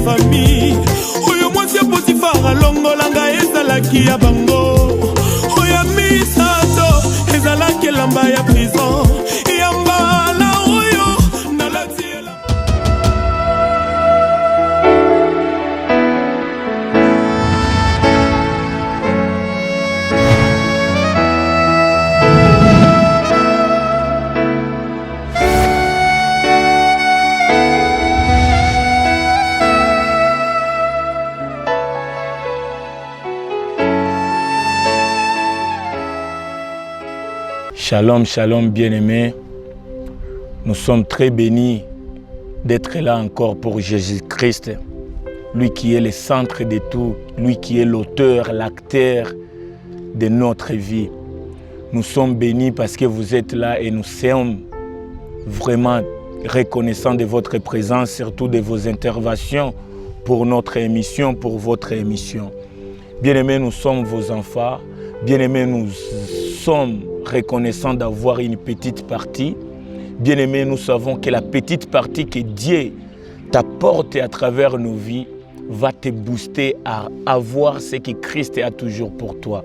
famille. Oyo mwasi ya Potifara longolanga ezalaki ya bango. Oya misato ezalaki elamba ya prison. Yamba na oyo nalati elamba. Shalom, shalom bien-aimés. Nous sommes très bénis d'être là encore pour Jésus-Christ, lui qui est le centre de tout, lui qui est l'auteur, l'acteur de notre vie. Nous sommes bénis parce que vous êtes là et nous sommes vraiment reconnaissants de votre présence, surtout de vos interventions pour notre émission, pour votre émission. Bien-aimés, nous sommes vos enfants. Bien-aimés, nous sommes reconnaissants d'avoir une petite partie. Bien-aimés, nous savons que la petite partie que Dieu t'apporte à travers nos vies va te booster à avoir ce que Christ a toujours pour toi.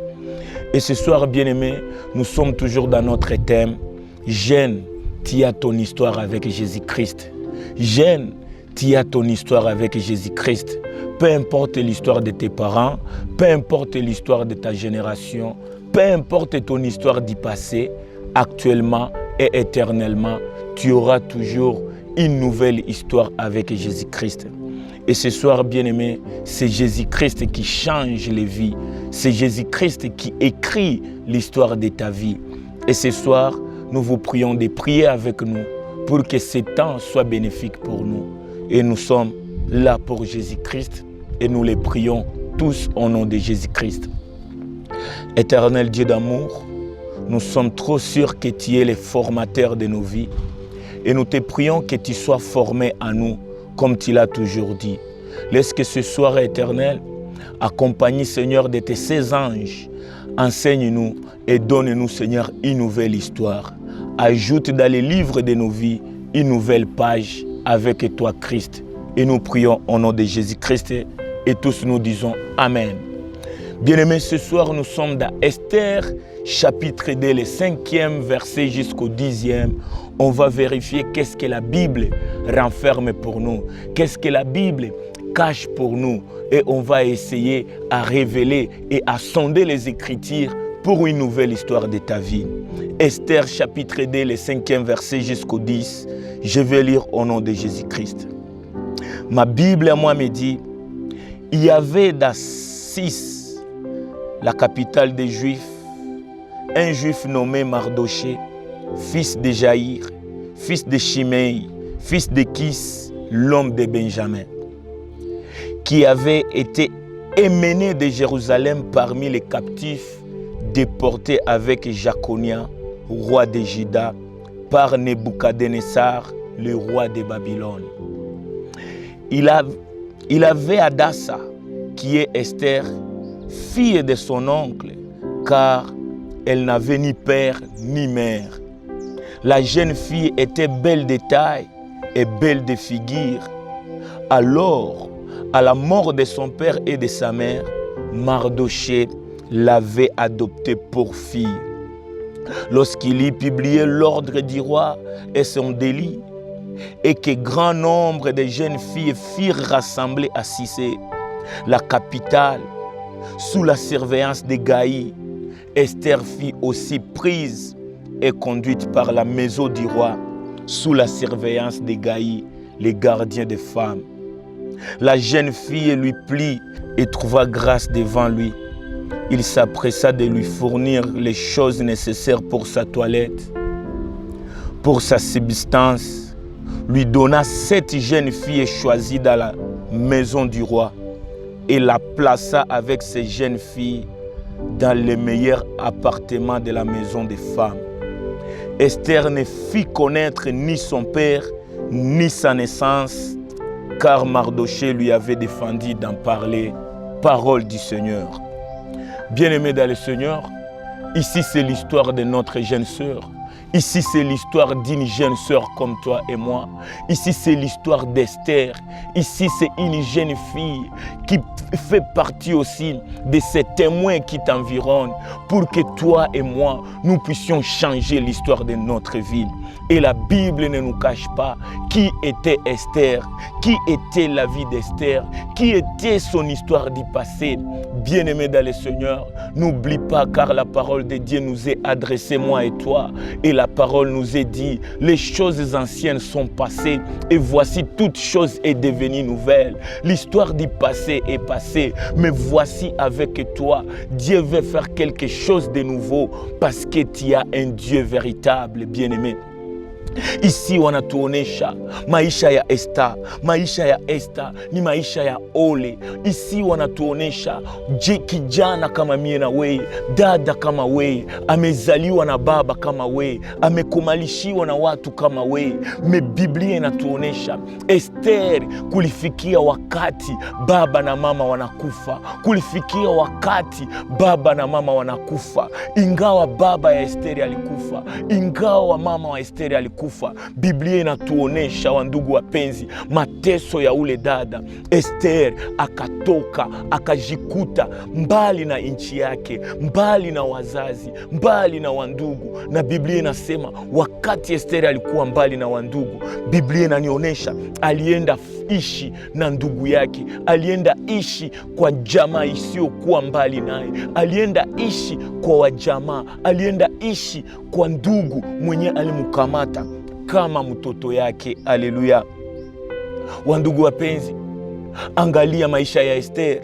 Et ce soir, bien-aimés, nous sommes toujours dans notre thème. Jeune, tu as ton histoire avec Jésus-Christ. Jeune, tu as ton histoire avec Jésus-Christ. Peu importe l'histoire de tes parents, peu importe l'histoire de ta génération, peu importe ton histoire du passé, actuellement et éternellement, tu auras toujours une nouvelle histoire avec Jésus-Christ. Et ce soir, bien-aimé, c'est Jésus-Christ qui change les vies. C'est Jésus-Christ qui écrit l'histoire de ta vie. Et ce soir, nous vous prions de prier avec nous pour que ce temps soit bénéfique pour nous. Et nous sommes là pour Jésus-Christ et nous les prions tous au nom de Jésus-Christ. Éternel Dieu d'amour, nous sommes trop sûrs que tu es le formateur de nos vies et nous te prions que tu sois formé à nous comme tu l'as toujours dit. Laisse que ce soir éternel, accompagne Seigneur de tes 16 anges, enseigne-nous et donne-nous Seigneur une nouvelle histoire. Ajoute dans les livres de nos vies une nouvelle page avec toi Christ. Et nous prions au nom de Jésus-Christ et tous nous disons Amen. Bien-aimés, ce soir nous sommes dans Esther, chapitre 2, le 5e verset jusqu'au 10e. On va vérifier qu'est-ce que la Bible renferme pour nous, qu'est-ce que la Bible cache pour nous. Et on va essayer à révéler et à sonder les Écritures pour une nouvelle histoire de ta vie. Esther, chapitre 2, le 5e verset jusqu'au 10. Je vais lire au nom de Jésus-Christ. Ma Bible à moi me dit, il y avait dans Cis, la capitale des Juifs, un Juif nommé Mardoché, fils de Jaïr, fils de Shimei, fils de Kis, l'homme de Benjamin, qui avait été émené de Jérusalem parmi les captifs déportés avec Jaconia, roi de Juda, par Nebuchadnezzar, le roi de Babylone. Il avait Adassa, qui est Esther, fille de son oncle, car elle n'avait ni père ni mère. La jeune fille était belle de taille et belle de figure. Alors, à la mort de son père et de sa mère, Mardoché l'avait adoptée pour fille. Lorsqu'il y publiait l'ordre du roi et son délit, et que grand nombre de jeunes filles firent rassembler à Cissé, la capitale, sous la surveillance de Gaï, Esther fut aussi prise et conduite par la maison du roi, sous la surveillance de Gaï, les gardiens des femmes. La jeune fille lui plut et trouva grâce devant lui. Il s'appressa de lui fournir les choses nécessaires pour sa toilette, pour sa subsistance, lui donna 7 jeunes filles choisies dans la maison du roi et la plaça avec ces jeunes filles dans les meilleurs appartements de la maison des femmes. Esther ne fit connaître ni son père, ni sa naissance, car Mardoché lui avait défendu d'en parler, parole du Seigneur. Bien-aimés dans le Seigneur, ici c'est l'histoire de notre jeune sœur. Ici, c'est l'histoire d'une jeune sœur comme toi et moi. Ici, c'est l'histoire d'Esther. Ici, c'est une jeune fille qui fait partie aussi de ces témoins qui t'environnent pour que toi et moi, nous puissions changer l'histoire de notre vie. Et la Bible ne nous cache pas qui était Esther, qui était la vie d'Esther, qui était son histoire du passé. Bien-aimés dans le Seigneur, n'oublie pas car la parole de Dieu nous est adressée, moi et toi. Et la parole nous est dit, les choses anciennes sont passées et voici toute chose est devenue nouvelle. L'histoire du passé est passée, mais voici avec toi, Dieu veut faire quelque chose de nouveau parce que tu as un Dieu véritable, bien-aimé. Ici wanatuonesha maisha ya Esther. Maisha ya Esther ni maisha ya ole. Ici wanatuonesha kijana kama mie na wewe, dada kama wewe, amezaliwa na baba kama wewe, amekumalishiwa na watu kama wewe. Me Biblia inatuonesha Esther kulifikia wakati baba na mama wanakufa. Kulifikia wakati baba na mama wanakufa. Ingawa baba ya Esther alikufa, ingawa mama wa Esther alikufa, Biblia inatuonesha, wandugu wapenzi, mateso ya ule dada. Esther akatoka, akajikuta mbali na nchi yake, mbali na wazazi, mbali na wandugu. Na Biblia inasema wakati Esther alikuwa mbali na wandugu, Biblia inanionyesha alienda ishi na ndugu yake, alienda ishi kwa jamaa isiyokuwa mbali naye, alienda ishi kwa wajamaa, alienda ishi kwa ndugu mwenye alimkamata kama mtoto yake. Haleluya. Wandugu wapenzi, angalia maisha ya Esther.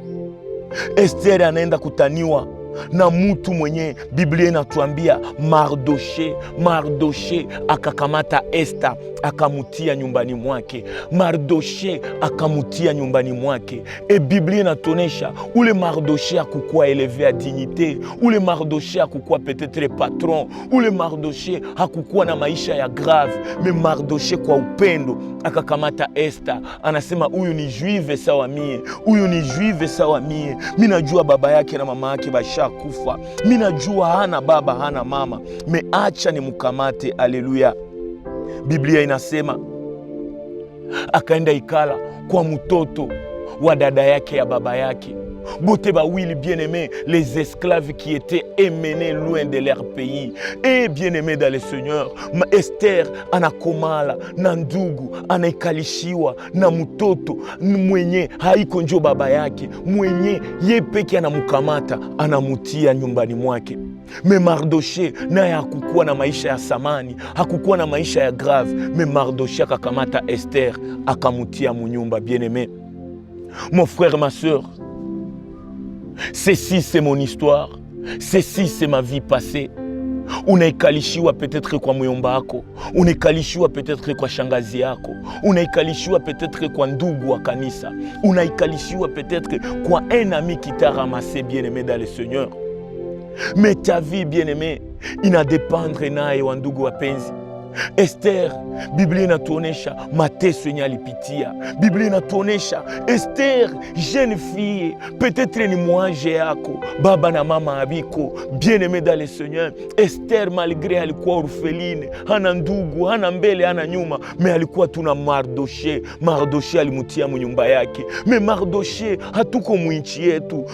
Esther anaenda kutaniwa na mtu mwenye Biblia inatuambia Mardoche. Mardoche akakamata Esther akamutia nyumbani mwake. Mardoche akamutia nyumbani mwake. E Biblia inatuonesha ule Mardoche hakukuwa élevé à dignité. Ule Mardoche hakukuwa peut-être patron. Ule Mardoche hakukuwa na maisha ya grave. Me Mardoche kwa upendo akakamata Esther. Anasema huyu ni juive sawa mie. Huyu ni juive sawa mie. Mimi najua baba yake na mama yake basha kufa. Mimi najua hana baba hana mama. Me acha ni mkamate. Haleluya. Biblia inasema akaenda ikala kwa mtoto wa dada yake ya baba yake. Bote bawili, bien-aimés, les esclaves qui étaient emmenés loin de leur pays. Et bien-aimés dans le Seigneur, Esther anakomala na ndugu, anaikalishiwa na mtoto mwenye haiko njo baba yake, mwenye ye peke anamukamata, anamutia nyumbani mwake. Me Mardoche naye hakukuwa na maisha ya samani, hakukuwa na maisha ya grave. Me Mardoche akakamata Esther akamutia munyumba. Bien-aimés, mon frère, ma soeur, ceci c'est mon histoire, ceci c'est ma vie passée. Unaikalishiwa peut-être kwa muyomba yako, unaikalishiwa peut-être kwa shangazi yako, unaikalishiwa peut-être kwa ndugu wa kanisa, unaikalishiwa peut-être kwa un ami qui t'a ramassé, bien-aimé dans le Seigneur. Mais ta vie, bien-aimé, ina dépendre naye, wandugu wapenzi. Esther, Biblia inatuonesha mateso yenye alipitia. Biblia inatuonesha Esther, jeune fille, peut-être ni mwange yako, baba na mama abiko. Bien-aimé dans le Seigneur, Esther malgré alikuwa orpheline, hana ndugu, hana mbele, hana nyuma, mais alikuwa tuna Mardoche. Mardoche alimutia munyumba yake. Me Mardoche hatuko mwinchi yetu,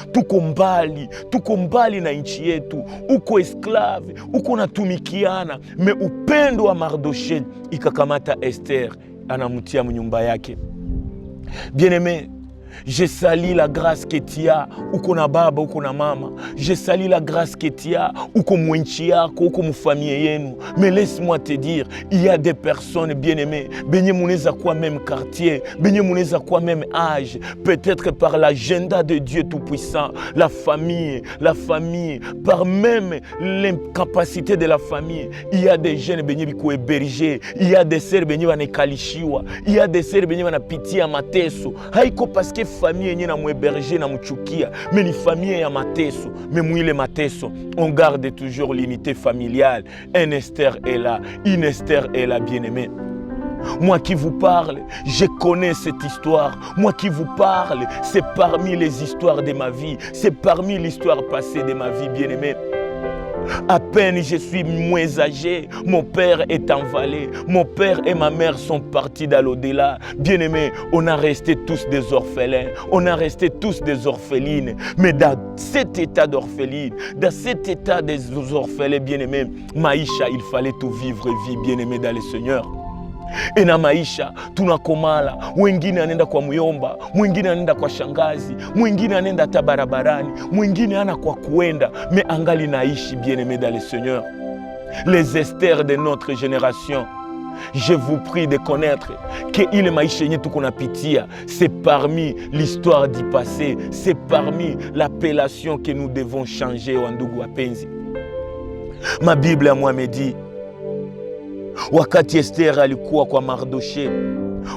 tuko mbali na nchi yetu. Uko esclave, uko natumikiana, me upendo wa Mardoche ikakamata Esther anamutia munyumba yake. Bien-aimé, je salue la grâce que tu as, uko na baba, uko na mama. Je salue la grâce que tu as, uko mwenchi yako, uko mufamille yenu. Mais laisse-moi te dire, il y a des personnes, bien-aimées, benye muneza kwa même quartier, benye muneza kwa même âge, peut-être par l'agenda de Dieu Tout-Puissant, la famille, par même l'incapacité de la famille. Il y a des jeunes benye biko hébergés, il y a des sœurs benye wanekalishiwa, il y a des sœurs benye wanapitia mateso. Haiko parce que famille yenye na mweberger na mchukia, mais ni famille ya mateso. Mais mwile mateso, on garde toujours l'unité familiale. Un Esther est là, une Esther est là, bien-aimé. Moi qui vous parle, je connais cette histoire. Moi qui vous parle, c'est parmi les histoires de ma vie. C'est parmi l'histoire passée de ma vie, bien-aimé. À peine je suis moins âgé, mon père est envalé, mon père et ma mère sont partis dans l'au-delà. Bien-aimés, on a resté tous des orphelins, on a resté tous des orphelines. Mais dans cet état d'orpheline, dans cet état des orphelins, bien-aimés, maisha, il fallait tout vivre vie, bien-aimés dans le Seigneur. E na maisha tunakomala, mwingine anaenda kwa muyomba, mwingine anaenda kwa shangazi, mwingine anaenda hata barabarani, mwingine ana kwa kuenda, mais angali naishi, bien-aimé dans le Seigneur. Les Esther de notre génération, je vous prie de connaître que ile maisha yenye tuko napitia, c'est parmi l'histoire du passé, c'est parmi l'appellation que nous devons changer, wandugu wapenzi. Ma Bible à moi me dit, wakati Esther alikuwa kwa Mardoché,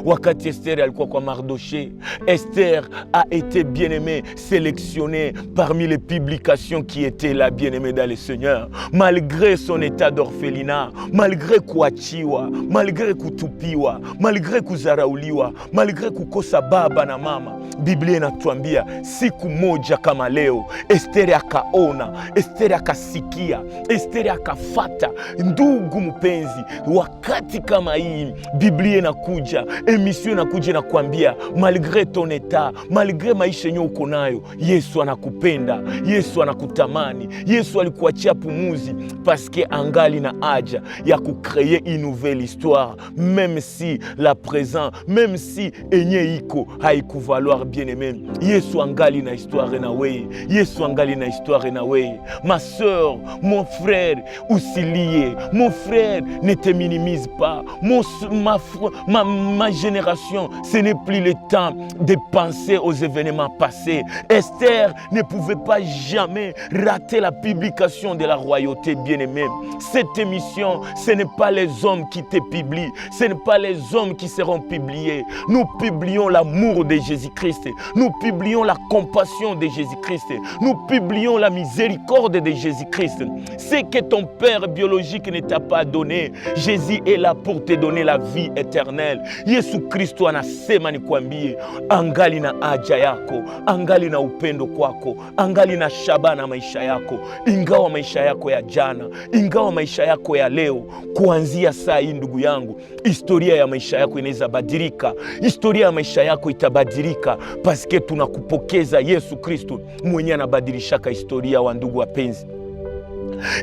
wakati Esther alikuwa kwa Mardoché, Esther a été bien-aimée, sélectionnée parmi les publications qui étaient là, bien-aimée dans le Seigneur. Malgré son état d'orphelinat, malgré kuachiwa, malgré kutupiwa, malgré kuzarauliwa, malgré kukosa baba na mama, Biblia inatuambia siku moja kama leo Esther akaona, Esther akasikia, Esther akafata. Ndugu mpenzi, wakati kama hii Biblia inakuja, emission inakuja na kuambia malgré ton état, malgré maisha yenye uko nayo, Yesu anakupenda, Yesu anakutamani, Yesu alikuachia pumuzi parce que angali na haja ya kucréer une nouvelle histoire, même si la présent, même si enye iko haikuvaloir, bien-aimé. Yesu angali na histoire na wewe, Yesu angali na histoire na wewe. Ma sœur, mon frère, usilie. Mon frère, ne te minimise pas. Ma génération, ce n'est plus le temps de penser aux événements passés. Esther ne pouvait pas jamais rater la publication de la royauté, bien-aimée. Cette émission, ce n'est pas les hommes qui te publient, ce n'est pas les hommes qui seront publiés. Nous publions l'amour de Jésus-Christ, nous publions la compassion de Jésus-Christ, nous publions la miséricorde de Jésus-Christ. Ce que ton père biologique ne t'a pas donné, Jésus est là pour te donner la vie éternelle. Yesu Kristo anasema nikwambie, angali na haja yako, angali na upendo kwako, angali na shabana maisha yako, ingawa maisha yako ya jana, ingawa maisha yako ya leo. Kuanzia saa hii ndugu yangu, historia ya maisha yako inaweza badilika, historia ya maisha yako itabadilika, paske tunakupokeza Yesu Kristo mwenye anabadilishaka historia, wa ndugu wapenzi.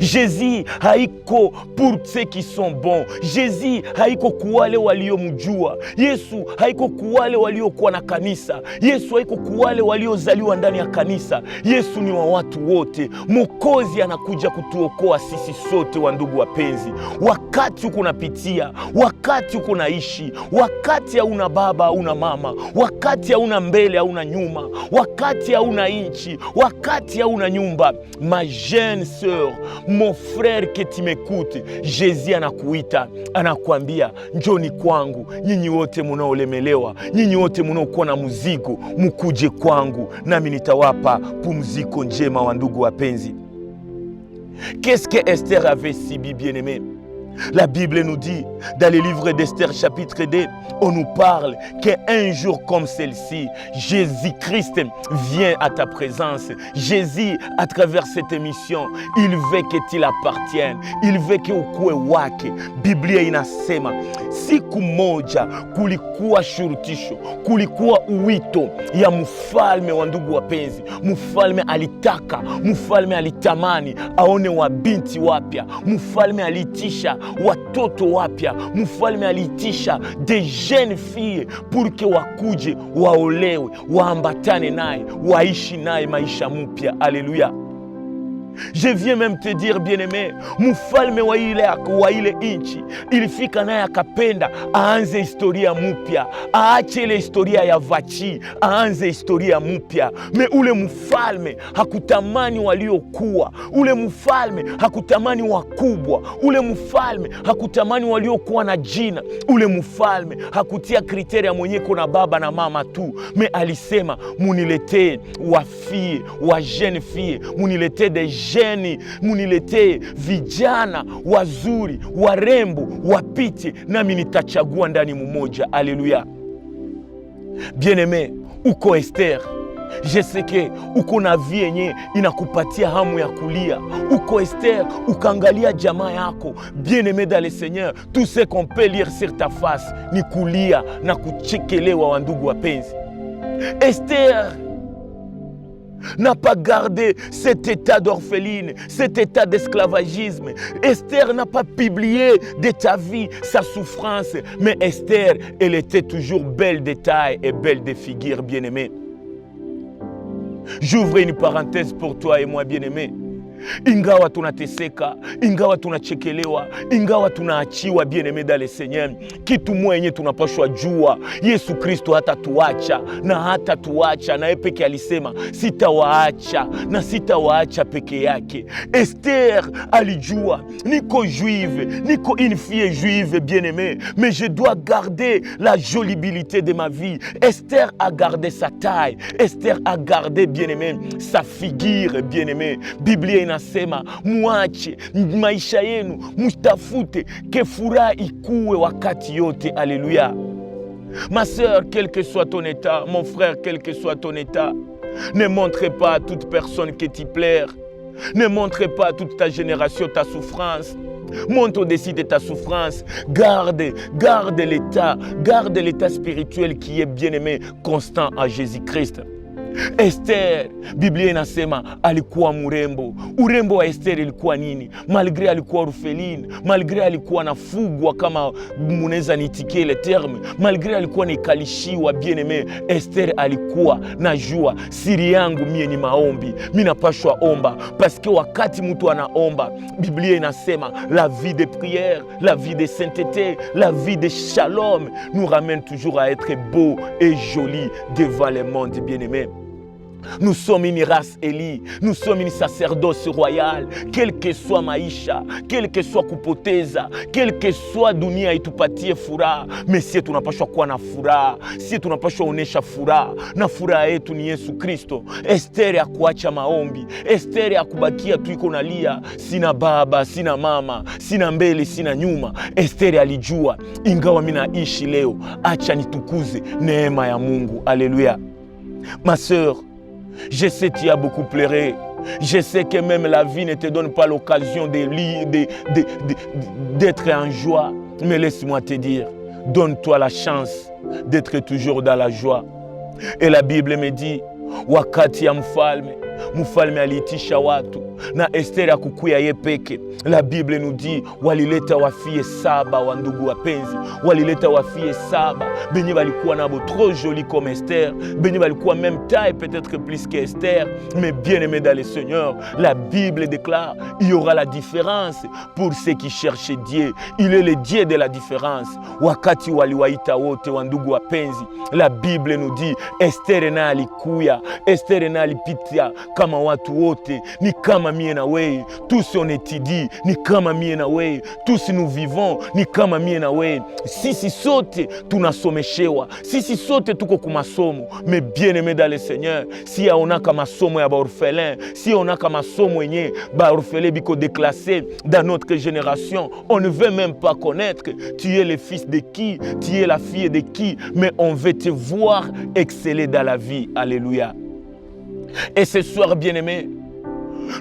Jésus haiko pour ceux qui sont bons. Jésus haiko kuwale waliomjua. Yesu haiko kuwale waliokuwa na kanisa. Yesu haiko kuwale waliozaliwa ndani ya kanisa. Yesu ni wa watu wote. Mwokozi anakuja kutuokoa sisi sote, wa ndugu wapenzi. Wakati uko unapitia, wakati uko naishi, wakati hauna baba hauna mama, wakati hauna mbele hauna nyuma, wakati hauna nchi, wakati hauna nyumba, ma jeune sœur, mon frère que tu m'écoutes, Jésus anakuita, anakuambia njoni kwangu nyinyi wote mnaolemelewa, nyinyi wote mnaokuwa na mzigo, mkuje kwangu nami nitawapa pumziko njema, wa ndugu wapenzi. Qu'est-ce que Esther avait subi, bien-aimé? La Bible nous dit, dans le livre d'Esther chapitre 2, on nous parle qu'un jour comme celle-ci, Jésus-Christ vient à ta présence. Jésus, à travers cette émission, il veut que tu l'appartiennes. Il veut que ukue wake. Biblia inasema, siku moja kulikuwa shurutisho, kulikuwa uwito ya mfalme, wa ndugu wapenzi. Mfalme alitaka, mfalme alitamani aone wabinti wapya. Mfalme alitisha watoto wapya. Mfalme alitisha des jeunes filles pour que wakuje waolewe, waambatane naye, waishi naye maisha mpya. Alléluia. Je viens même te dire, bien-aimé, mfalme wa ile inchi ilifika naye akapenda aanze historia mpya, aache ile historia ya vachi, aanze historia mpya. Me ule mfalme hakutamani waliokuwa, ule mfalme hakutamani wakubwa, ule mfalme hakutamani waliokuwa na jina, ule mfalme hakutia kriteria mwenyeko na baba na mama tu, me alisema muniletee wafie, wa jeune fille, muniletee des jeni, muniletee vijana wazuri, warembo, wapite nami nitachagua ndani mmoja. Alléluia. Bien-aimé, uko Esther, Je sais que uko na vie yenye inakupatia hamu ya kulia. Uko Esther, ukaangalia jamaa yako. Bien-aimé dans le Seigneur, tout ce qu'on peut lire sur ta face ni kulia na kuchekelewa wa ndugu wapenzi. Esther n'a pas gardé cet état d'orpheline, cet état d'esclavagisme. Esther n'a pas publié de ta vie sa souffrance, mais Esther, elle était toujours belle de taille et belle de figure, bien-aimée. J'ouvre une parenthèse pour toi et moi, bien-aimé. Ingawa tunateseka, ingawa tunachekelewa, ingawa tunaachiwa, bien-aimé dans le Seigneur, kitu mwenye tunapashwa jua, Yesu Kristo hatatuacha na hatatuacha, na yeye peke alisema sitawaacha na sitawaacha peke yake. Esther alijua, niko juive, niko une fille juive, bien-aimé, mais je dois garder la jolibilité de ma vie. Esther a gardé sa taille, Esther a gardé, bien-aimé, sa figure, bien-aimé. Biblia inasema muache maisha yenu, mutafute ke furaha ikuwe wakati yote. Alléluia. Ma sœur, quel que soit ton état, mon frère, quel que soit ton état, ne montre pas à toute personne que tu pleures. Ne montre pas à toute ta génération ta souffrance. Monte au-dessus de ta souffrance. Garde l'état spirituel qui est bien-aimé, constant à Jésus-Christ. Esther, Biblia inasema alikuwa mrembo. Urembo wa Esther ilikuwa nini? Malgré alikuwa orpheline, malgré alikuwa nafugwa, kama munaweza nitikie le terme, malgré alikuwa nikalishiwa, bien-aimé, Esther alikuwa najua siri yangu mie ni maombi. Mimi napashwa omba parce que wakati mtu anaomba, Biblia inasema la vie de prière, la vie de sainteté, la vie de shalom nous ramène toujours à être beau et joli devant le monde, bien-aimé. Nous sommes une race élie, nous sommes une sacerdoce royale. Quel que soit maisha, quel que soit kupoteza, quel que soit dunia itupatie furaha, mais si tunapashwa kuwa na furaha, si tunapashwa onesha furaha, na furaha yetu ni Yesu Kristo. Esther ya kuacha maombi, Esther ya kubakia tu iko nalia, sina baba, sina mama, sina mbele, sina nyuma. Esther alijua, ingawa mimi naishi leo, acha nitukuze neema ya Mungu. Alléluia. Ma sœur, je sais que tu as beaucoup pleuré. Je sais que même la vie ne te donne pas l'occasion d'être en joie. Mais laisse-moi te dire, donne-toi la chance d'être toujours dans la joie. Et la Bible me dit, wakati ya mfalme aliitisha watu na Esther akukuya ye peke. La Bible nous dit walileta wafie saba wa ndugu wapenzi, walileta wafie saba benye walikuwa nabo trop joli comme Esther, benye walikuwa même taille peut-être plus qu'Esther, mais bien-aimé dans le Seigneur, la Bible déclare il y aura la différence pour ceux qui cherchent Dieu. Il est le Dieu de la différence. Wakati waliwaita wote wa ndugu wapenzi, la Bible nous dit Esther na alikuya, Esther na alipitia kama watu wote, ni kama mie na wewe. Tous on étudie, ni kama mie na wewe. Tous nous vivons, ni kama mie na wewe. Sisi sote tunasomeshewa, sisi sote tuko kumasomo. Mais bien-aimé dans le Seigneur, si aonaka masomo ya baorphelin, si aonaka masomo yenye baorphelin biko déclassé dans notre génération, on ne veut même pas connaître tu es le fils de qui, tu es la fille de qui, mais on veut te voir exceller dans la vie. Alléluia. Et ce soir, bien-aimés,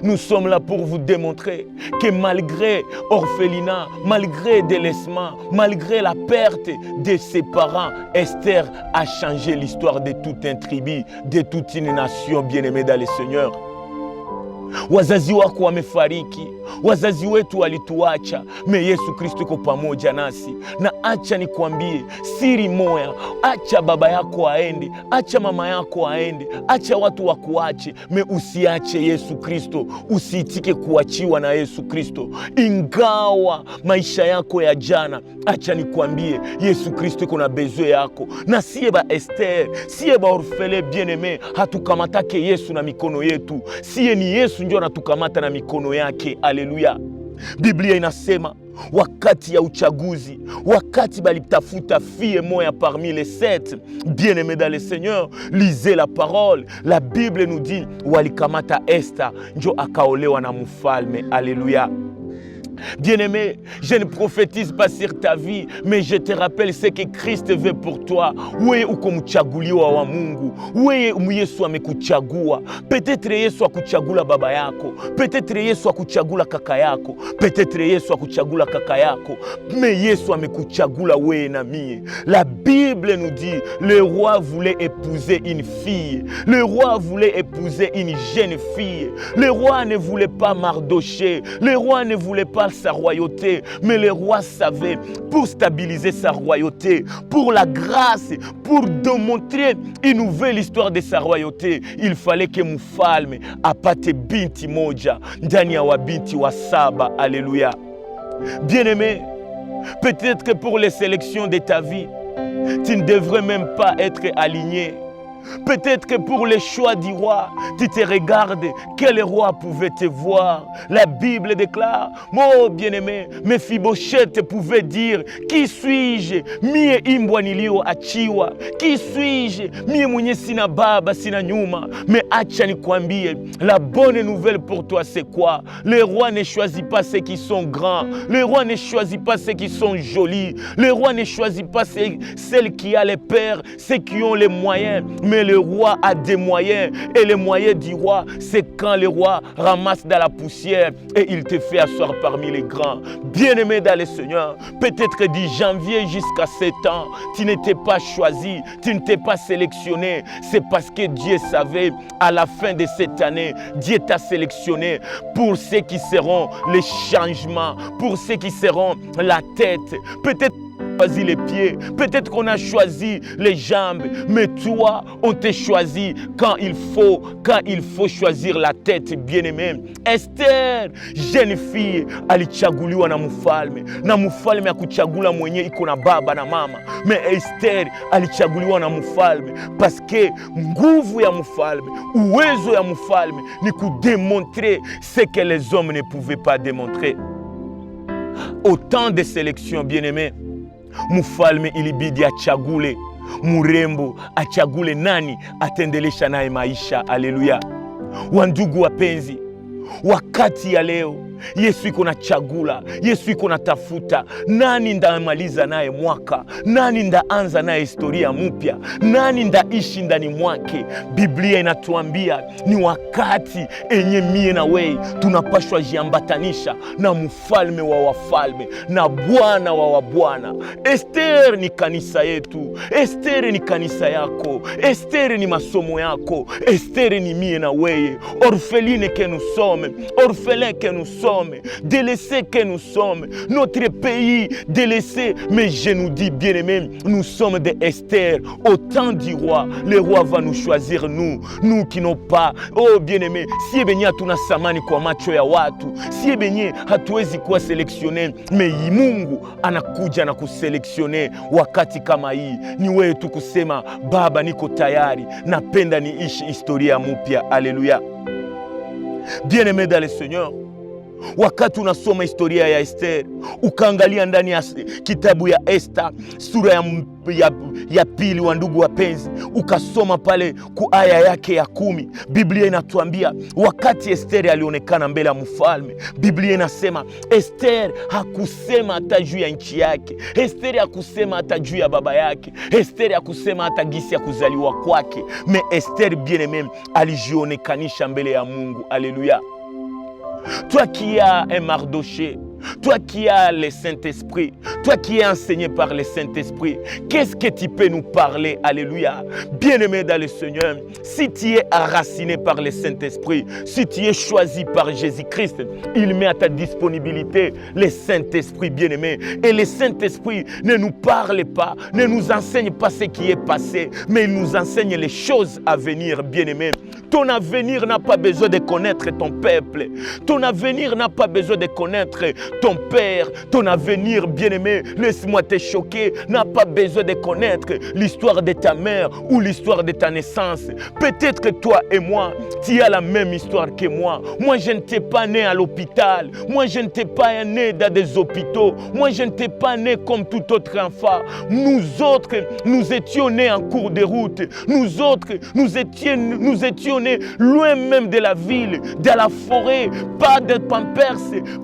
nous sommes là pour vous démontrer que malgré orphelinat, malgré délaissement, malgré la perte de ses parents, Esther a changé l'histoire de tout un tribu, de toute une nation, bien-aimée dans le Seigneur. Wazazi wako wamefariki, wazazi wetu walituacha, me Yesu Kristo yuko pamoja nasi. Na acha nikwambie siri moya, acha baba yako aende, acha mama yako aende, acha watu wakuache, me usiache Yesu Kristo, usiitike kuachiwa na Yesu Kristo. Ingawa maisha yako ya jana, acha nikwambie Yesu Kristo yuko na besoin yako. Na siye ba Esther, siye ba orphelin bien-aimé, hatukamatake Yesu na mikono yetu. Siye ni Yesu ndio anatukamata na mikono yake. Haleluya. Biblia inasema wakati ya uchaguzi, wakati balitafuta fille moya parmi les 7, bien-aimé dans le Seigneur, lisez la parole. La Bible nous dit walikamata Esther ndio akaolewa na mfalme. Haleluya. Bien-aimé, je ne prophétise pas sur ta vie, mais je te rappelle ce que Christ veut pour toi. Wewe uko mchaguliwa wa Mungu. Wewe Yesu amekuchagua. Peut-être Yesu akuchagula baba yako. Peut-être Yesu akuchagula kaka yako. Peut-être Yesu akuchagula kaka yako. Mais Yesu amekuchagula wewe na mie. La Bible nous dit, le roi voulait épouser une fille. Le roi voulait épouser une jeune fille. Le roi ne voulait pas Mardoché. Le roi ne voulait pas sa royauté, mais le roi savait, pour stabiliser sa royauté, pour la grâce, pour démontrer une nouvelle histoire de sa royauté, il fallait que mfalme apate binti moja ndani ya wabinti wa saba. Alléluia. Bien-aimé, peut-être que pour les sélections de ta vie, tu ne devrais même pas être aligné. Peut-être que pour les choix du roi, tu te regardes, quel roi pouvait te voir? La Bible déclare, mon bien-aimé, Mephibosheth pouvait dire, qui suis-je? Mie imbwa nilioachiwa. Qui suis-je? Mie mwenye sina baba, sina nyuma. Mais acha nikwambie, la bonne nouvelle pour toi c'est quoi? Le roi ne choisit pas ceux qui sont grands. Le roi ne choisit pas ceux qui sont jolis. Le roi ne choisit pas celles qui ont les pères, ceux qui ont les moyens. Mais le roi a des moyens, et les moyens du roi, c'est quand le roi ramasse dans la poussière et il te fait asseoir parmi les grands. Bien-aimé dans le Seigneur, peut-être du janvier jusqu'à 7 ans, tu n'étais pas choisi, tu n'étais pas sélectionné. C'est parce que Dieu savait, à la fin de cette année, Dieu t'a sélectionné pour ceux qui seront les changements, pour ceux qui seront la tête. Peut-être choisi les pieds, peut-être qu'on a choisi les jambes, mais toi, on t'a choisi quand il faut choisir la tête, bien-aimé. Esther, jeune fille, alichaguliwa na mfalme akuchagula mwenye iko na baba na mama. Mais Esther alichaguliwa na mfalme parce que nguvu ya mfalme, uwezo ya mfalme ni kudémontrer ce que les hommes ne pouvaient pas démontrer. Autant de sélections, bien-aimé. Mfalme ilibidi achagule murembo, achagule nani atendelesha naye maisha. Haleluya. Wandugu wapenzi, wakati ya leo Yesu iko na chagula, Yesu iko na tafuta nani ndamaliza naye mwaka, nani ndaanza naye historia mpya, nani ndaishi ndani mwake. Biblia inatuambia ni wakati enye mie na wewe tunapashwa jiambatanisha na mfalme wa wafalme na Bwana wa wabwana. Esther ni kanisa yetu, Esther ni kanisa yako, Esther ni masomo yako, Esther ni mie na wewe. Orpheline que nous sommes, orphelin que nous sommes, délaissés que nous sommes, notre pays délaissé. Mais je nous dis, bien-aimés, nous sommes des Esther. Au temps du roi, le roi va nous choisir, nous qui n'ont pas. Oh bien-aimés, si benye hatuna samani kwa macho ya watu, si benye hatuwezi kuwa selektione, mais Mungu anakuja na kuselektione wakati kama hii. Ni wewe tu kusema, Baba niko tayari, napenda niishi historia mpya. Haleluya. Bien-aimé dans le Seigneur, wakati unasoma historia ya Esther, ukaangalia ndani ya kitabu ya Esther sura ya pili, wa ndugu wapenzi, ukasoma pale ku aya yake ya 10, Biblia inatuambia wakati Esther alionekana mbele ya mfalme, Biblia inasema Esther hakusema hata juu ya nchi yake, Esther hakusema hata juu ya baba yake, Esther hakusema hata gisi ya kuzaliwa kwake, mais Esther bien-aimé alijionekanisha mbele ya Mungu. Alléluia. Toi qui as un Mardoché, toi qui as le Saint-Esprit, toi qui es enseigné par le Saint-Esprit, qu'est-ce que tu peux nous parler? Alléluia. Bien-aimé dans le Seigneur, si tu es enraciné par le Saint-Esprit, si tu es choisi par Jésus-Christ, il met à ta disponibilité le Saint-Esprit, bien-aimé. Et le Saint-Esprit ne nous parle pas, ne nous enseigne pas ce qui est passé, mais il nous enseigne les choses à venir, bien-aimé. Ton avenir n'a pas besoin de connaître ton peuple. Ton avenir n'a pas besoin de connaître ton père. Ton avenir, bien-aimé, laisse-moi te choquer, n'a pas besoin de connaître l'histoire de ta mère ou l'histoire de ta naissance. Peut-être que toi et moi, tu as la même histoire que moi. Moi, je n'étais pas né à l'hôpital. Moi, je n'étais pas né dans des hôpitaux. Moi, je n'étais pas né comme tout autre enfant. Nous autres, nous étions nés en cours de route. Nous autres, nous étions abandonné, loin même de la ville, de la forêt, pas de pampers,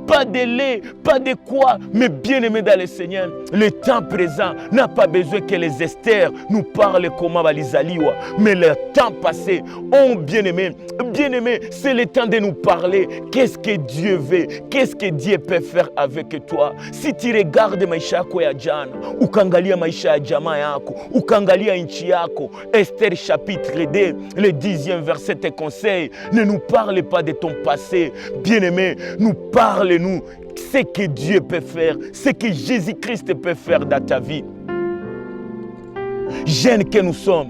pas de lait, pas de quoi, mais bien-aimé dans le Seigneur, le temps présent n'a pas besoin que les Esther nous parlent comment balizaliwa, mais le temps passé, oh bien-aimé, c'est le temps de nous parler. Qu'est-ce que Dieu veut? Qu'est-ce que Dieu peut faire avec toi? Si tu regardes maisha yako ya jana, ukangalia maisha ya jamaa yako, ukangalia nchi yako, Esther chapitre 2, le 10e verset te conseille, ne nous parle pas de ton passé, bien-aimé, nous parle-nous ce que Dieu peut faire, ce que Jésus-Christ peut faire dans ta vie. Jeunes que nous sommes,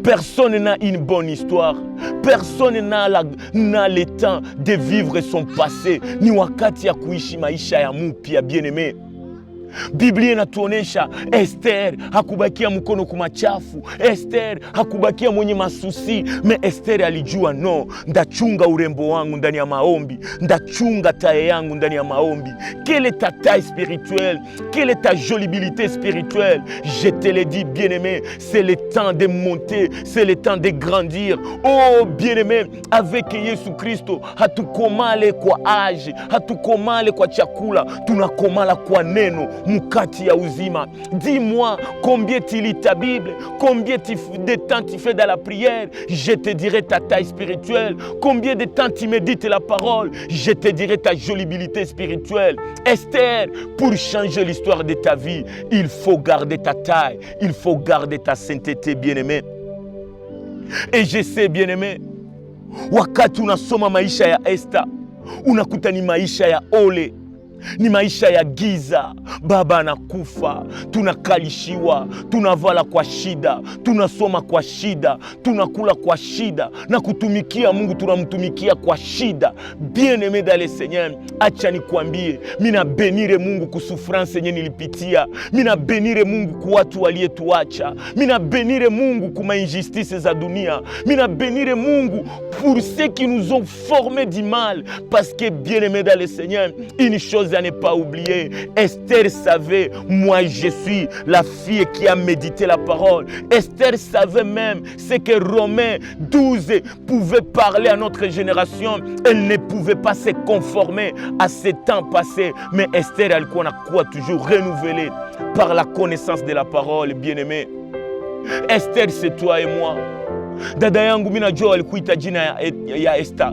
personne n'a une bonne histoire. Personne n'a le temps de vivre son passé. Ni wakati ya kuishi maisha ya mupya, bien-aimé. Biblia inatuonesha Esther hakubakia mkono kumachafu. Esther hakubakia mwenye masusi. Me Esther alijua no, ndachunga urembo wangu ndani ya maombi, ndachunga taye yangu ndani ya maombi. Quelle est ta taille spirituelle? Quelle est ta jolibilité spirituelle? Je te le dis, bien-aimé, c'est le temps de monter, c'est le temps de grandir. Oh bien-aimé, avec Yesu Kristo hatukomale kwa age, hatukomale kwa chakula, tunakomala kwa neno mukati ya uzima. Dis-moi combien tu lis ta Bible, combien de temps tu fais dans la prière, je te dirai ta taille spirituelle. Combien de temps tu médites la parole, je te dirai ta jolibilité spirituelle. Esther, pour changer l'histoire de ta vie, il faut garder ta taille, il faut garder ta sainteté, bien-aimé. Et je sais, bien-aimé, wakati unasoma maisha ya Esther, unakuta ni maisha ya ole, ni maisha ya giza. Baba anakufa, tunakalishiwa, tunavala kwa shida, tunasoma kwa shida, tunakula kwa shida, na kutumikia Mungu tunamtumikia kwa shida. Bien-aimé dans le Seigneur, acha nikwambie, mina benire Mungu ku souffrance yenye nilipitia, mina benire Mungu ku watu walietuacha, mina benire Mungu ku injustice za dunia, mina benire Mungu pour ceux qui nous ont formés du mal, parce que bien-aimé dans le Seigneur, une chose à ne pas oublier, Esther savait, moi je suis la fille qui a médité la parole. Esther savait même ce que Romains 12 pouvait parler à notre génération. Elle ne pouvait pas se conformer à ce temps passé, mais Esther alikuwa na quoi toujours renouvelée par la connaissance de la parole, bien-aimé. Esther, c'est toi et moi. Dada yangu minajua walikuita jina ya Esther.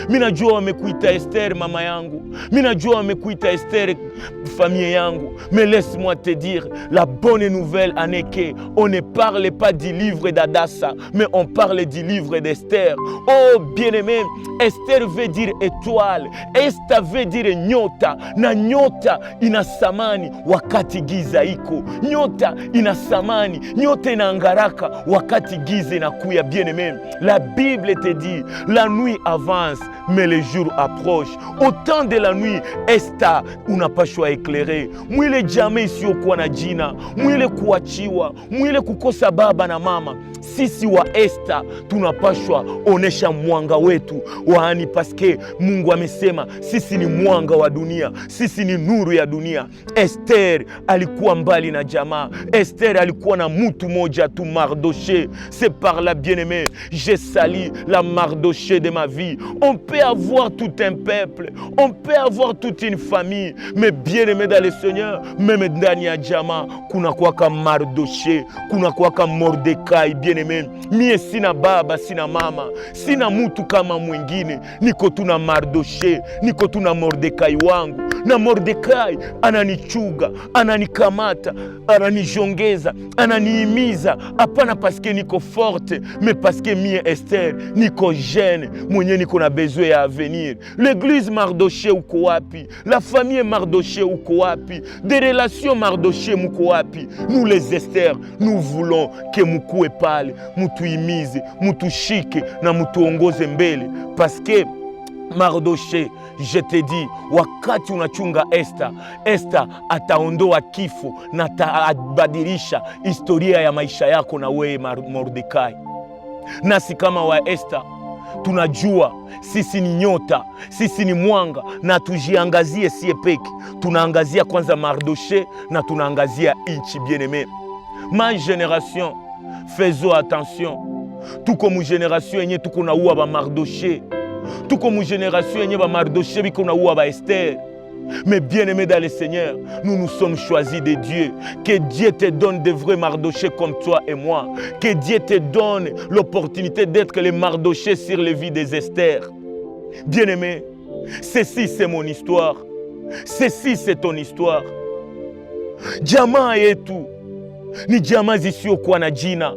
Minajua wamekuita Esther mama yangu. Minajua wamekuita Esther famille yangu. Mais laisse-moi te dire, la bonne nouvelle en est que on ne parle pas du livre d'Adassa, mais on parle du livre d'Esther. Oh bien-aimé, Esther veut dire étoile. Esther veut dire nyota. Na nyota inasamani wakati giza iko. Nyota inasamani, nyota inaangaraka wakati giza inakuya, bien-aimé. La Bible te dit, la nuit avance, mais le jour approche. Au temps de la nuit, Esther unapashwa éclairer. Mwile jamii isiyokuwa na jina, mwile kuachiwa, mwile kukosa baba na mama, sisi wa Esther tunapashwa onesha mwanga wetu waani, paske Mungu amesema sisi ni mwanga wa dunia, sisi ni nuru ya dunia. Esther alikuwa mbali na jamaa. Esther alikuwa na mtu moja tu, Mardoché. C'est par là, bien-aimé, je salue la Mardoché de ma vie. On peut avoir tout un peuple, on peut avoir toute une famille, mais bien-aimé dans le Seigneur, même ndani ya jamaa kuna kuwaka Mardoché, kuna kuwaka Mordekai, bien-aimé. Mie sina baba, sina mama, sina mtu kama mwingine, niko tu na Mardoché, niko tu na Mordekai wangu. Na Mordekai ananichuga, ananikamata, ananijongeza, ananiimiza, hapana paske niko forte, mais paske mie Esther niko jeune, mwenye niko na besoin ya avenir. L'église Mardoché uko wapi? La famille Mardoché uko wapi? Des relations Mardoché muko wapi? Nous les Esther, nous voulons que mukue pale, mutuimize, mutushike na mutuongoze mbele, paske Mardoché, je te dis, wakati unachunga Esther, Esther ataondoa kifo na atabadilisha historia ya maisha yako na wewe Mordekai. Nasi kama wa Esther tunajua sisi ni nyota, sisi ni mwanga, na tujiangazie sie peke. Tunaangazia kwanza Mardoché na tunaangazia inchi, bien-aimé. Ma génération, faisons attention. tuko mu génération yenye tuko na uwa ba Mardoché, tuko mu génération yenye ba Mardoché biko na uwa ba Esther. Mais bien-aimés dans le Seigneur, nous nous sommes choisis de Dieu. Que Dieu te donne de vrais Mardochés comme toi et moi. Que Dieu te donne l'opportunité d'être les Mardochés sur les vies des Esther. Bien-aimés, ceci c'est mon histoire. Ceci c'est ton histoire. Jamaa yetu ni jamaa zisiokuwa na jina.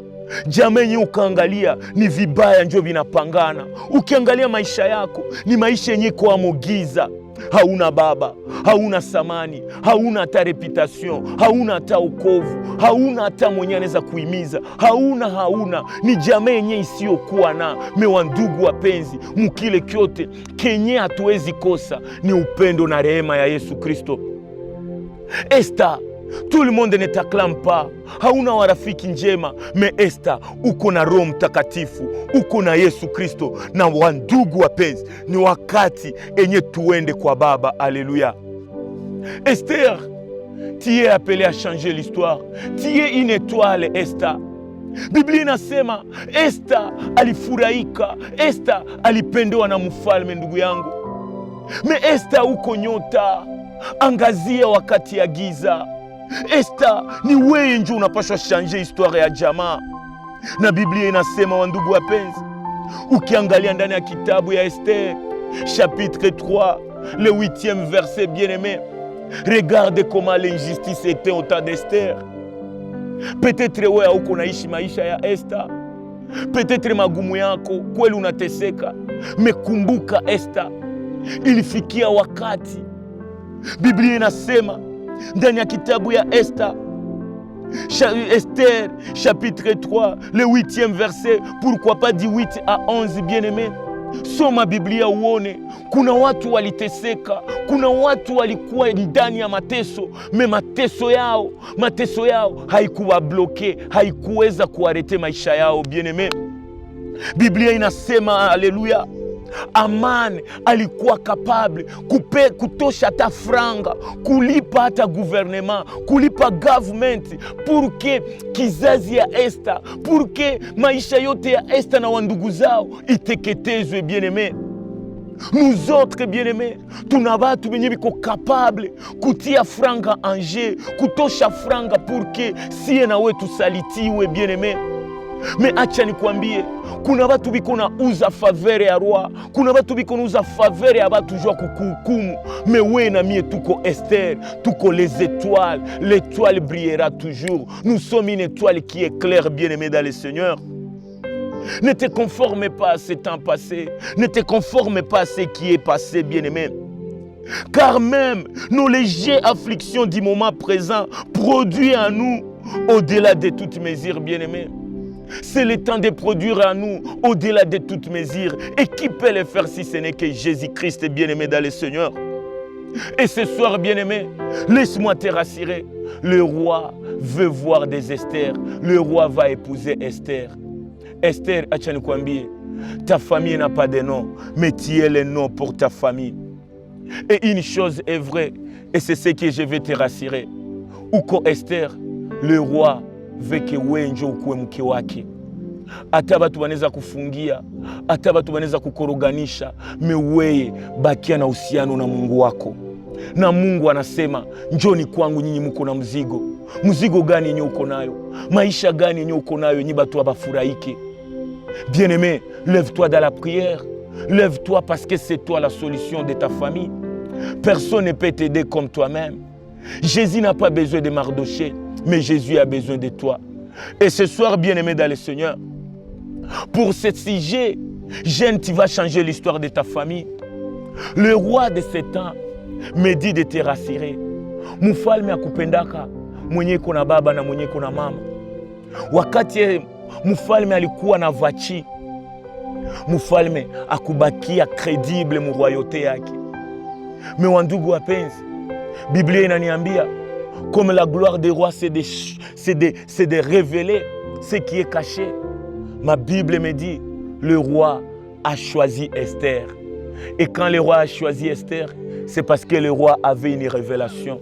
Jamaa yenye ukaangalia ni vibaya ndio vinapangana. Ukiangalia maisha yako ni maisha yenye kwa giza. Hauna baba, hauna samani, hauna hata reputation, hauna hata ukovu, hauna hata mwenye anaweza kuhimiza, hauna. Ni jamaa yenye isiyokuwa na mewa. Ndugu wapenzi, mukile kyote kenye hatuwezi kosa ni upendo na rehema ya Yesu Kristo. Esther, tout le monde ne t'acclame pas. Hauna warafiki njema, mais Esther uko na Roho Mtakatifu, uko na Yesu Kristo. Na wandugu wapenzi, ni wakati enye tuende kwa Baba. Alléluia. Esther, tu es appelé à changer l'histoire. Tu es une étoile, Esther. Biblia inasema Esther alifurahika, Esther alipendewa na mfalme, ndugu yangu. Mais Esther uko nyota, angazia wakati ya giza. Esther, ni wewe ndio unapaswa changer histoire ya jamaa. Na Biblia inasema, wandugu wapenzi, ukiangalia ndani ya kitabu ya Esther, chapitre 3, le 8e verset, bien-aimé, regarde comment l'injustice était au temps d'Esther. Peut-être wewe hauko naishi maisha ya Esther. Peut-être magumu yako kweli unateseka. Mekumbuka Esther, ilifikia wakati. Biblia inasema ndani ya kitabu ya Esther, Esther chapitre 3, le 8e verset, pourquoi pas du 8 à 11, bien-aimé. Soma Biblia uone, kuna watu waliteseka, kuna watu walikuwa ndani ya mateso, me mateso yao haikuwa bloke, haikuweza kuarete maisha yao, bien-aimé. Biblia inasema, haleluya, Aman alikuwa capable kutosha hata franga, kulipa hata gouvernement, kulipa government, pour que kizazi ya Esther, pour que maisha yote ya Esther na wandugu zao iteketezwe, bien-aimé. Nous autres, bien-aimés, tuna batu benye biko capable kutia franga en jeu, kutosha franga pour que siye na wetu salitiwe, bien-aimé. Mais acha nikwambie, kuna watu biko na uza faveur ya roi, kuna watu biko na uza faveur ya batu jua kukuhukumu. Mais we na mie tuko Esther, tuko les étoiles. L'étoile brillera toujours. Nous sommes une étoile qui éclaire, bien-aimé dans le Seigneur. Ne te conforme pas à ce temps passé. Ne te conforme pas à ce qui est passé, bien-aimé. Car même nos légères afflictions du moment présent produisent en nous au-delà de toute mesure, bien-aimé. C'est le temps de produire en nous au-delà de toute mesure. Et qui peut le faire si ce n'est que Jésus-Christ, bien-aimé dans le Seigneur? Et ce soir, bien-aimé, laisse-moi te rassurer. Le roi veut voir des Esther. Le roi va épouser Esther. Esther, achani kwambie, ta famille n'a pas de nom, mais tu es le nom pour ta famille. Et une chose est vraie, et c'est ce que je vais te rassurer. Uko Esther, le roi veut que wenjo ukuwe mke wake. Hata batu wanaweza kufungia, hata batu wanaweza kukoroganisha, meweye bakia na uhusiano na Mungu wako. Na Mungu anasema, njoni kwangu nyinyi mko na mzigo. Mzigo gani yenye uko nayo? Maisha gani yenye uko nayo yenye batu abafurahike? Bien-aimé, lève-toi dans la prière. Lève-toi parce que c'est toi la solution de ta famille. Personne ne peut t'aider comme toi-même. Jésus n'a pas besoin de Mardoché, mais Jésus a besoin de toi. Et ce soir, bien-aimé dans le Seigneur, pour ce sujet, jeune, tu vas changer l'histoire de ta famille. Le roi de ce temps me dit de te rassurer. Mufalme akupendaka mwenye kuna baba na mwenye kuna mama. Wakati mufalme alikuwa na vachi, mufalme akubakia credible mu royauté yake. Mais wandugu wapenzi, Biblia inaniambia comme la gloire des rois c'est de révéler ce qui est caché. Ma Bible me dit le roi a choisi Esther. Et quand le roi a choisi Esther, c'est parce que le roi avait une révélation.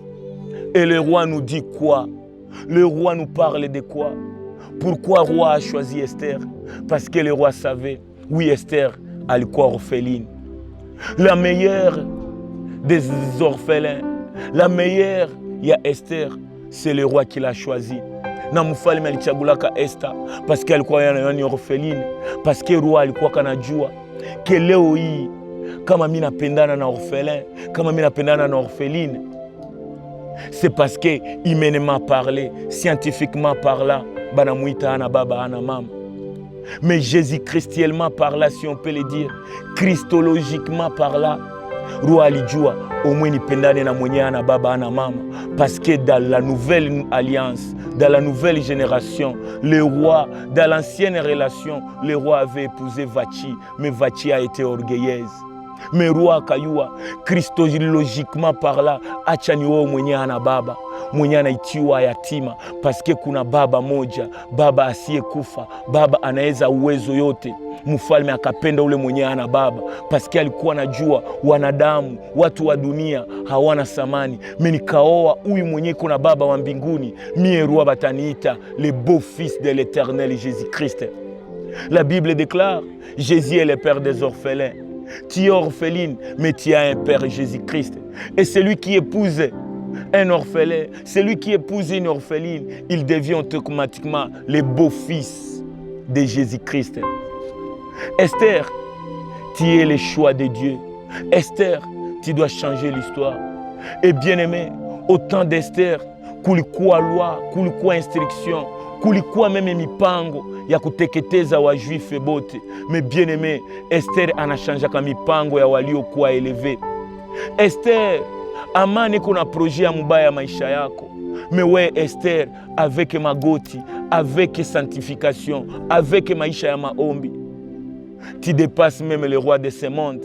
Et le roi nous dit quoi? Le roi nous parle de quoi? Pourquoi le roi a choisi Esther? Parce que le roi savait, oui, Esther alikuwa orpheline. La meilleure des orphelins, la meilleure, il y a Esther, c'est le roi qui l'a choisi. Na mfalme alichagulaka Esther parce qu'elle alikuwa ni orpheline, parce que roi alikuwa kanajua que leo hii kama mimi napendana na orphelin, kama mimi napendana na orpheline, c'est parce que humainement parlé, scientifiquement parlant, banamuita ana baba ana mama. Mais Jésus-christiellement parlant, si on peut le dire, christologiquement parlant, roi alijua au moins nipendane na mwenye ana baba ana mama, parce que dans la nouvelle alliance, dans la nouvelle génération, le roi, dans l'ancienne relation, le roi avait épousé Vachi, mais Vachi a été orgueilleuse. Mais roi kayua, christologiquement parlant, achaniwa mwenye ana baba, mwenye anaitiwa yatima, parce que kuna baba moja, baba asiyekufa, baba anaweza uwezo yote. Mfalme akapenda ule mwenye ana baba, parce que alikuwa anajua wanadamu, watu wa dunia hawana thamani. Mimi nikaoa huyu mwenye kuna baba wa mbinguni, mie roi bataniita le beau fils de l'Éternel Jésus-Christ. La Bible déclare, Jésus est le père des orphelins. Tu es orpheline, mais tu as un père Jésus-Christ. Et celui qui épouse un orphelin, celui qui épouse une orpheline, il devient automatiquement le beau-fils de Jésus-Christ. Esther, tu es le choix de Dieu. Esther, tu dois changer l'histoire. Et bien aimé, au temps d'Esther, kulikuwa loi, kulikuwa instruction, kulikuwa meme mipango ya kuteketeza wa juife bote. Mais bien aimé, Esther anachanjaka mipango ya waliokuwa eleve. Esther, amani kuna projet ya mubaya maisha yako. Mais ouais, Esther, avec magoti, avec sanctification, avec maisha ya maombi, tu dépasses même le roi de ce monde.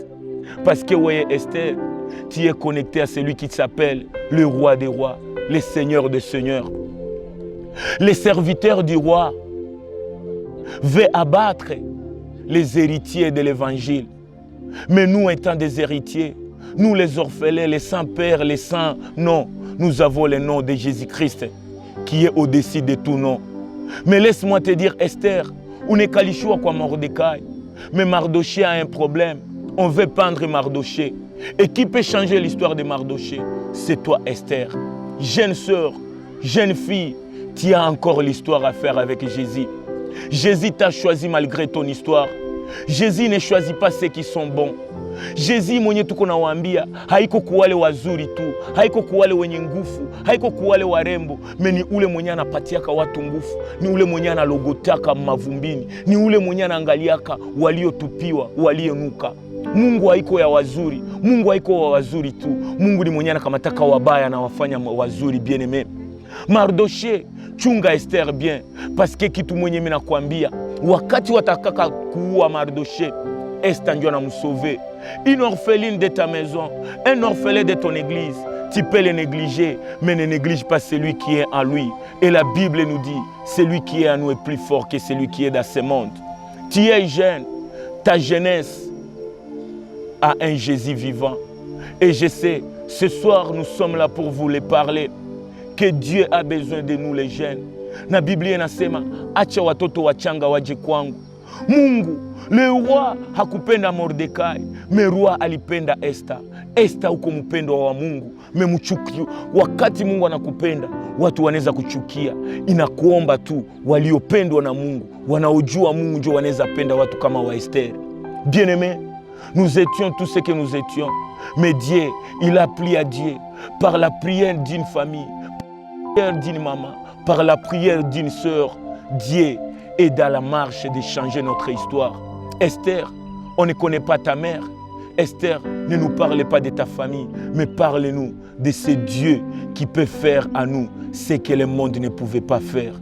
Parce que ouais, Esther, tu es connecté à celui qui s'appelle le roi des rois, le seigneur des seigneurs. Les serviteurs du roi veulent abattre les héritiers de l'évangile. Mais nous, étant des héritiers, nous les orphelins, les sans-pères, les sans-noms, nous avons le nom de Jésus-Christ qui est au-dessus de tout nom. Mais laisse-moi te dire, Esther, on est qualifié quoi Mordecai. Mais Mardoché a un problème. On veut pendre Mardoché. Et qui peut changer l'histoire de Mardoché? C'est toi, Esther. Jeune sœur, jeune fille, tu as encore l'histoire à faire avec Jésus. Jésus t'a choisi malgré ton histoire. Jésus ne choisit pas ceux qui sont bons. Jésus mwenye tuko na waambia haiko kuwale wazuri tu, haiko kuwale wenye nguvu, haiko kuwale warembo, ni ule mwenye anapatiaka watu nguvu, ni ule mwenye analogotaka mavumbini, ni ule mwenye anaangaliaka waliotupiwa, walionuka. Mungu haiko ya wazuri, Mungu haiko wa wazuri tu. Mungu ni mwenye anakamataka wabaya na wafanya wazuri bien aimé. Mardoché, chunga Esther bien, parce que kitu mwenye mimi nakwambia, wakati watakaka kuua Mardoché, Esther ndio anamsauver. Une orpheline de ta maison, un orphelin de ton église, tu peux le négliger, mais ne néglige pas celui qui est en lui. Et la Bible nous dit, celui qui est en nous est plus fort que celui qui est dans ce monde. Tu es jeune, ta jeunesse a un Jésus vivant. Et je sais, ce soir nous sommes là pour vous les parler, que Dieu a besoin de nous les jeunes. Na Biblia inasema, acha watoto wachanga waje kwangu. Mungu, le roi hakupenda Mordecai, mais roi alipenda Esther. Esther uko mpendo wa Mungu, memuchuki. Wakati Mungu anakupenda, watu wanaweza kuchukia. Inakuomba tu waliopendwa na Mungu, wanaojua Mungu ndio wanaweza penda watu kama wa Esther. Bien-aimés, nous étions tous ce que nous étions, mais Dieu, il a plu à Dieu par la prière d'une famille, par la prière d'une maman, par la prière d'une sœur. Dieu est dans la marche de changer notre histoire. Esther, on ne connaît pas ta mère. Esther, ne nous parle pas de ta famille, mais parle-nous de ce Dieu qui peut faire à nous ce que le monde ne pouvait pas faire.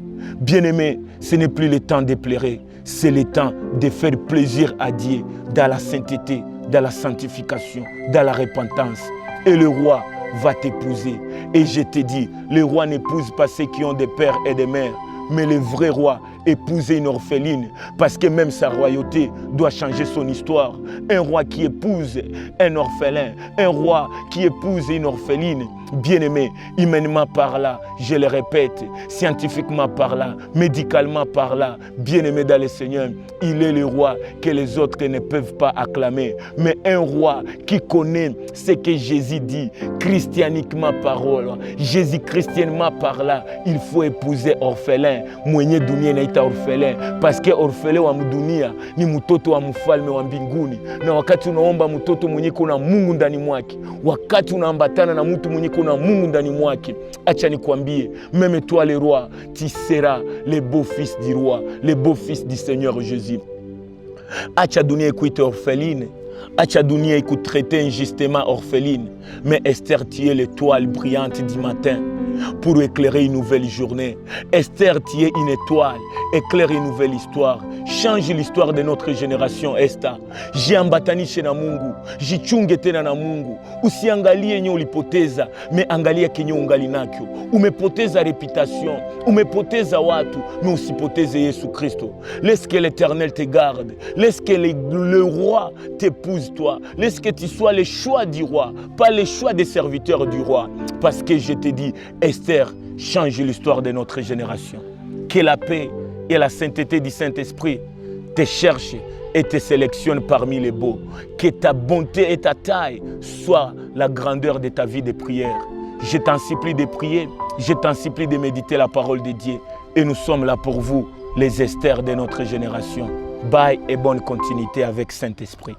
Bien-aimés, ce n'est plus le temps de pleurer, c'est le temps de faire plaisir à Dieu dans la sainteté, dans la sanctification, dans la repentance. Et le roi va t'épouser. Et je te dis, le roi n'épouse pas ceux qui ont des pères et des mères, mais le vrai roi, épouser une orpheline, parce que même sa royauté doit changer son histoire. Un roi qui épouse un orphelin, un roi qui épouse une orpheline, bien-aimé, humainement parlant, je le répète, scientifiquement parlant, médicalement parlant, bien-aimé dans le Seigneur, il est le roi que les autres ne peuvent pas acclamer. Mais un roi qui connaît ce que Jésus dit, christianiquement parlant, Jésus christianement parlant, il faut épouser orphelin. Mwenye dunia inaita orphelin, parce que orphelin wa dunia ni mtoto wa mfalme wa mbinguni. Na wakati unaomba mtoto mwenye kuna Mungu ndani mwake, wakati unaambatana na mtu mwenye kuna Mungu ndani mwake, acha nikwambie, même toi le roi, tu seras le beau fils du roi, le beau fils du Seigneur Jésus. Acha dunia ikuite orpheline, acha dunia ikutraite injustement orpheline, mais Esther, tu es l'étoile brillante du matin pour éclairer une nouvelle journée. Esther, tu es une étoile, éclaire une nouvelle histoire. Change l'histoire de notre génération, Esther. Jiambatanishe na Mungu, jichunge tena na Mungu. Usiangalie yenye ulipoteza, me angalia kenye ungali nakyo. Umepoteza réputation, umepoteza watu, mais usipoteze Yesu Kristo. Laisse que l'Éternel te garde, laisse que le roi t'épouse toi, laisse que tu sois le choix du roi, pas le choix des serviteurs du roi. Parce que je te dis, Esther, change l'histoire de notre génération. Que la paix et la sainteté du Saint-Esprit te cherchent et te sélectionnent parmi les beaux. Que ta bonté et ta taille soient la grandeur de ta vie de prière. Je t'en supplie de prier, je t'en supplie de méditer la parole de Dieu. Et nous sommes là pour vous, les Esther de notre génération. Bye et bonne continuité avec Saint-Esprit.